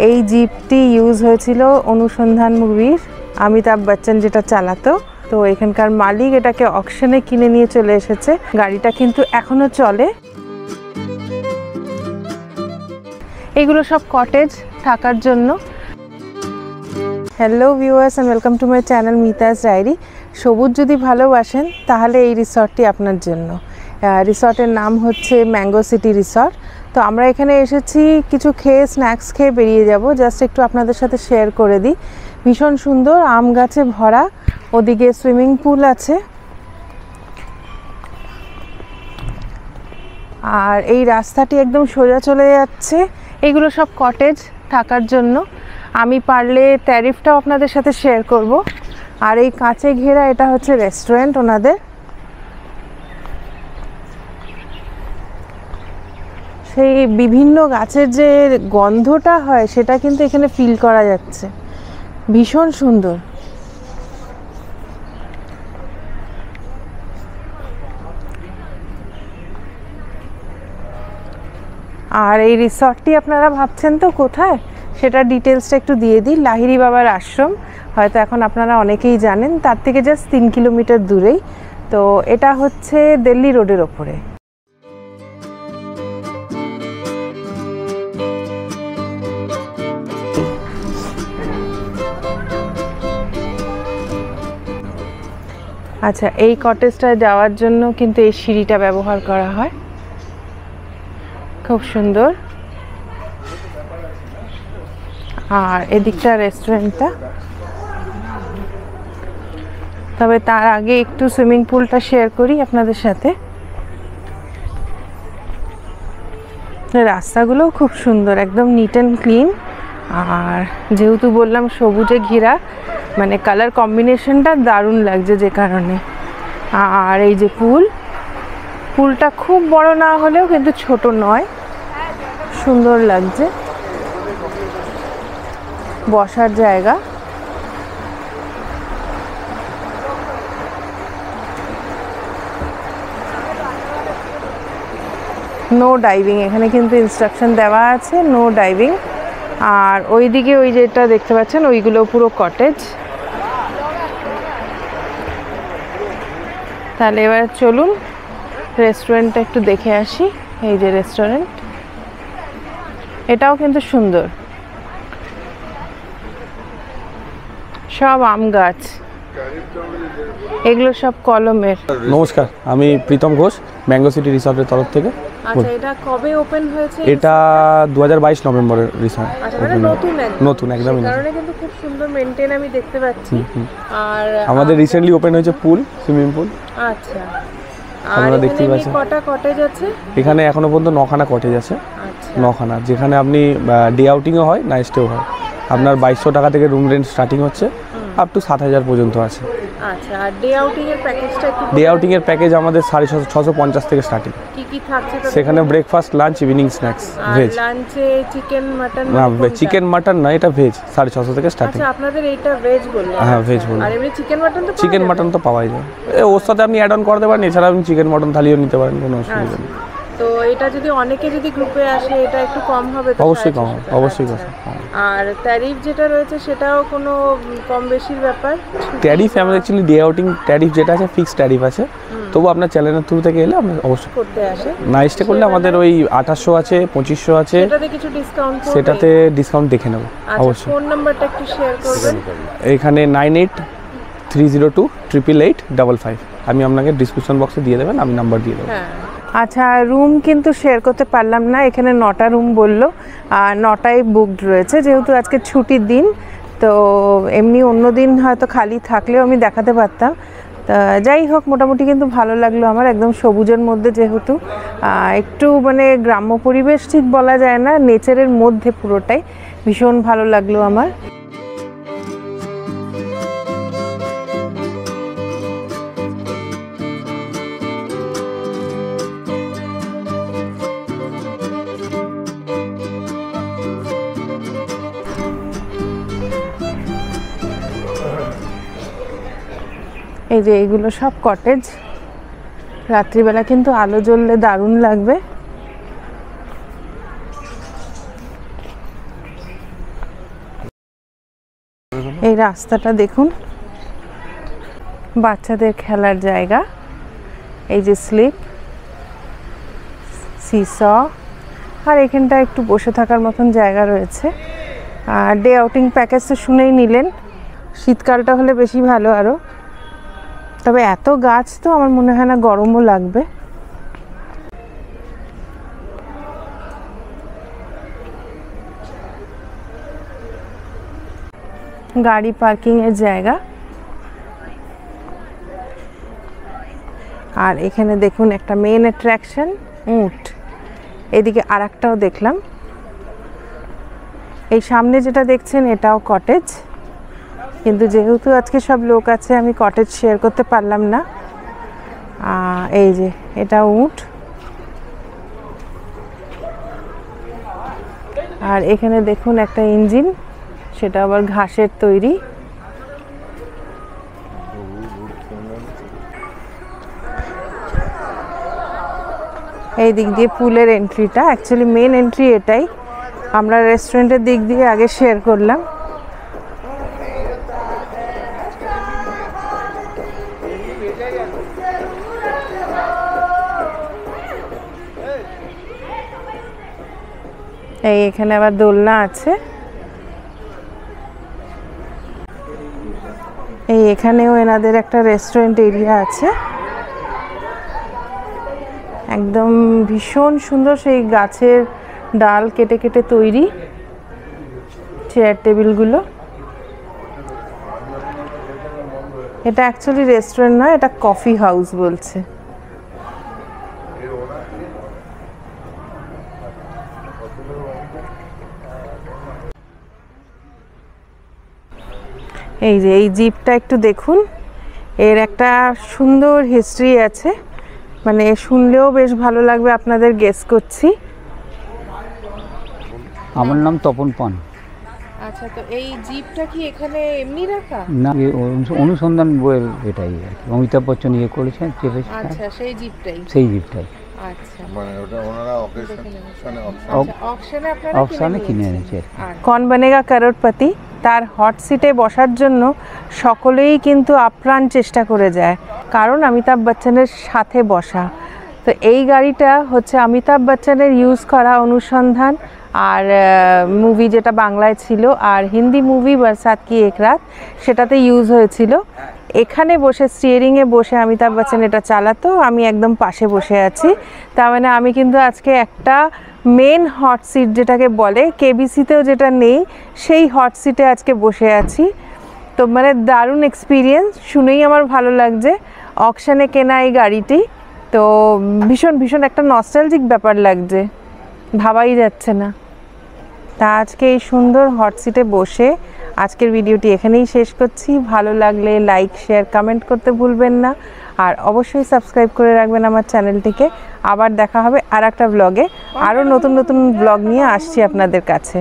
এই জিপটি ইউজ হয়েছিল অনুসন্ধান মুভির অমিতাভ বচ্চন যেটা চালাতো। তো এখানকার মালিক এটাকে অকশনে কিনে নিয়ে চলে এসেছে। গাড়িটা কিন্তু এখনো চলে। এগুলো সব কটেজ থাকার জন্য। Hello viewers and welcome to my channel Mita's diary. সবুজ যদি ভালোবাসেন তাহলে এই রিসর্টটি আপনার জন্য। রিসর্টের নাম হচ্ছে ম্যাঙ্গো সিটি রিসর্ট। তো আমরা এখানে এসেছি কিছু খেয়ে স্ন্যাক্স খেয়ে বেরিয়ে যাব। জাস্ট একটু আপনাদের সাথে শেয়ার করে দিই। ভীষণ সুন্দর, আম গাছে ভরা, ওদিকে সুইমিং পুল আছে। আর এই রাস্তাটি একদম সোজা চলে যাচ্ছে। এগুলো সব কটেজ থাকার জন্য। আমি পারলে ট্যারিফটাও আপনাদের সাথে শেয়ার করব। আর এই কাঁচে ঘেরা এটা হচ্ছে রেস্টুরেন্ট ওনাদের। সেই বিভিন্ন গাছের যে গন্ধটা হয় সেটা কিন্তু এখানে ফিল করা যাচ্ছে। ভীষণ সুন্দর। আর এই রিসর্টটি আপনারা ভাবছেন তো কোথায়, সেটা ডিটেলসটা একটু দিয়ে দিই। লাহিড়ী বাবার আশ্রম হয়তো এখন আপনারা অনেকেই জানেন, তার থেকে জাস্ট 3 কিলোমিটার দূরেই। তো এটা হচ্ছে দিল্লি রোডের ওপরে। আচ্ছা, এই কটেজটায় যাওয়ার জন্য কিন্তু এই সিঁড়িটা ব্যবহার করা হয়। খুব সুন্দর। আর এদিকটা রেস্টুরেন্টটা। তবে তার আগে একটু সুইমিং পুলটা শেয়ার করি আপনাদের সাথে। রাস্তাগুলোও খুব সুন্দর, একদম নিট অ্যান্ড ক্লিন। আর যেহেতু বললাম সবুজে ঘেরা, মানে কালার কম্বিনেশনটা দারুণ লাগছে যে কারণে। আর এই যে পুলটা খুব বড় না হলেও কিন্তু ছোট নয়, সুন্দর লাগছে। বসার জায়গা। নো ডাইভিং, এখানে কিন্তু ইনস্ট্রাকশন দেওয়া আছে, নো ডাইভিং। আর ওইদিকে ওই যেটা দেখতে পাচ্ছেন ওইগুলো পুরো কটেজ। তাহলে এবার চলুন রেস্টুরেন্টটা একটু দেখে আসি। এই যে রেস্টুরেন্ট, এটাও কিন্তু সুন্দর। সব আম গাছ, এগুলো সব কলমের। নমস্কার, আমি প্রীতম ঘোষ, ম্যাঙ্গো সিটি রিসর্টের তরফ থেকে। আচ্ছা, এটা কবে ওপেন হয়েছে? এটা 2022 নভেম্বরের রিসর্ট। আচ্ছা, মানে নতুন একদমই। কারণে কিন্তু খুব সুন্দর মেইনটেইন আমি দেখতে পাচ্ছি। আর আমাদের রিসেন্টলি ওপেন হয়েছে সুইমিং পুল। আচ্ছা, আপনারা দেখতেই পাচ্ছেন। কটা কটেজ আছে এখানে? এখনো পর্যন্ত 9খানা কটেজ আছে। আচ্ছা, 9খানা, যেখানে আপনি ডে আউটিংও হয়, নাইট স্টেও হয়। আপনার 2200 টাকা থেকে রুম রেন্ট স্টার্টিং হচ্ছে, আপ টু 7000 পর্যন্ত আছে। আচ্ছা, আর ডে আউটিং এর প্যাকেজটা একটু? ডে আউটিং এর প্যাকেজ আমাদের 650 থেকে স্টার্টিং। কি কি থাকছে? সেখানে breakfast, lunch, evening snacks, veg. লাঞ্চে চিকেন মাটন? না, চিকেন মাটন না, এটা ভেজ। 650 থেকে স্টার্টিং। আচ্ছা, আপনাদের এইটা ভেজ বললেন? হ্যাঁ, ভেজ বললেন। আর এমনি চিকেন মাটন তো পাওয়াই যায়। ওর সাথে আপনি অ্যাড অন করতে পারেন, এছাড়া আপনি চিকেন মাটন থালিও নিতে পারেন, কোনো অসুবিধা নেই। তো এটা যদি অনেকে গ্রুপে আসে এটা একটু কম হবে তো? অবশ্যই কম হবে, অবশ্যই কম। আর ট্যারিফ যেটা রয়েছে সেটাও কোনো কম বেশির ব্যাপার? ট্যারিফ আমাদের অ্যাকচুয়ালি ডে আউটিং ট্যারিফ যেটা আছে ফিক্সড ট্যারিফ আছে। তবু আপনার চ্যানেলের থ্রু থেকে এলে আমরা অবশ্যই করতে আসে। নাইট স্টে করলে আমাদের ওই 2800 আছে, 2500 আছে। সেটাতে কিছু ডিসকাউন্ট? সেটাতে ডিসকাউন্ট দেখে নেব অবশ্যই। ফোন নাম্বারটা একটু শেয়ার করবেন। এখানে 9830288855। আমি আপনাকে ডিসক্রিপশন বক্সে দিয়ে দেবেন, আমি নাম্বার দিয়ে দেবো। আচ্ছা, রুম কিন্তু শেয়ার করতে পারলাম না। এখানে 9টা রুম বললো, আর 9টাই বুকড রয়েছে, যেহেতু আজকে ছুটির দিন। তো এমনি অন্য দিন হয়তো খালি থাকলেও আমি দেখাতে পারতাম। তা যাই হোক, মোটামুটি কিন্তু ভালো লাগলো আমার। একদম সবুজের মধ্যে, যেহেতু একটু মানে গ্রাম্য পরিবেশ ঠিক বলা যায় না, নেচারের মধ্যে পুরোটাই। ভীষণ ভালো লাগলো আমার। এই যে এইগুলো সব কটেজ। রাত্রিবেলা কিন্তু আলো জ্বললে দারুণ লাগবে। রাস্তাটা দেখুন, বাচ্চাদের খেলার জায়গা, এই যে স্লিপ, সিস, আর এখানটা একটু বসে থাকার মতন জায়গা রয়েছে। আর ডে আউটিং প্যাকেজ তো শুনেই নিলেন, শীতকালটা হলে বেশি ভালো আরও। তবে এত গাছ তো আমার মনে হয় না গরমও লাগবে। গাড়ি পার্কিংয়ের জায়গা। আর এখানে দেখুন একটা মেন অ্যাট্রাকশন উট, এদিকে আর একটাও দেখলাম। এই সামনে যেটা দেখছেন এটাও কটেজ, কিন্তু যেহেতু আজকে সব লোক আছে আমি কটেজ শেয়ার করতে পারলাম না। এই যে এটা উট। আর এখানে দেখুন একটা ইঞ্জিন, সেটা আবার ঘাসের তৈরি। এই দিক দিয়ে পুলের এন্ট্রিটা, অ্যাকচুয়ালি মেন এন্ট্রি এটাই। আমরা রেস্টুরেন্টের দিক দিয়ে আগে শেয়ার করলাম। এই এখানে আবার দোলনা আছে। এই এখানেও এনাদের একটা রেস্টুরেন্ট এরিয়া আছে, একদম ভীষণ সুন্দর, সেই গাছের ডাল কেটে কেটে তৈরি চেয়ার টেবিলগুলো। এটা অ্যাকচুয়ালি রেস্টুরেন্ট নয়, এটা কফি হাউস বলছে। এই যে এই জিপটা একটু দেখুন, এর একটা সুন্দর হিস্ট্রি আছে, মানে শুনলেও বেশ ভালো লাগবে আপনাদের, গেস করছি। আমার নাম তপন পান। আচ্ছা, তো এই জিপটা কি এখানে এমনি রাখা? না, অনুসন্ধান বইয়ের এটাই আর কি, অমিতাভ বচ্চন ইয়ে করেছেন, চেপেছে। আচ্ছা, সেই জিপটাই। সেই জিপটাই। আচ্ছা, মানে ওটা ওনারা অকশনে আপনারা অকশনে কিনে এনেছে। কন বনেগা করোড়পতি, তার হট সিটে বসার জন্য সকলেই কিন্তু আপ্রাণ চেষ্টা করে যায়, কারণ অমিতাভ বচ্চনের সাথে বসা। তো এই গাড়িটা হচ্ছে অমিতাভ বচ্চনের ইউজ করা অনুসন্ধান আর মুভি যেটা বাংলায় ছিল, আর হিন্দি মুভি বরসাত কি এক রাত, সেটাতে ইউজ হয়েছিল। এখানে বসে স্টিয়ারিংয়ে বসে অমিতাভ বচ্চন এটা চালাতো, আমি একদম পাশে বসে আছি। তার মানে আমি কিন্তু আজকে একটা মেন হট সিট যেটাকে বলে, কেবিসিতেও যেটা নেই, সেই হট সিটে আজকে বসে আছি। তো মানে দারুণ এক্সপিরিয়েন্স, শুনেই আমার ভালো লাগছে। অকশনে কেনা এই গাড়িটি, তো ভীষণ ভীষণ একটা নস্টালজিক ব্যাপার লাগছে, ভাবাই যাচ্ছে না। তা আজকে এই সুন্দর হট সিটে বসে আজকের ভিডিওটি এখানেই শেষ করছি। ভালো লাগলে লাইক, শেয়ার, কমেন্ট করতে ভুলবেন না, আর অবশ্যই সাবস্ক্রাইব করে রাখবেন আমার চ্যানেলটিকে। আবার দেখা হবে আর একটা ব্লগে, আরও নতুন নতুন ব্লগ নিয়ে আসছি আপনাদের কাছে।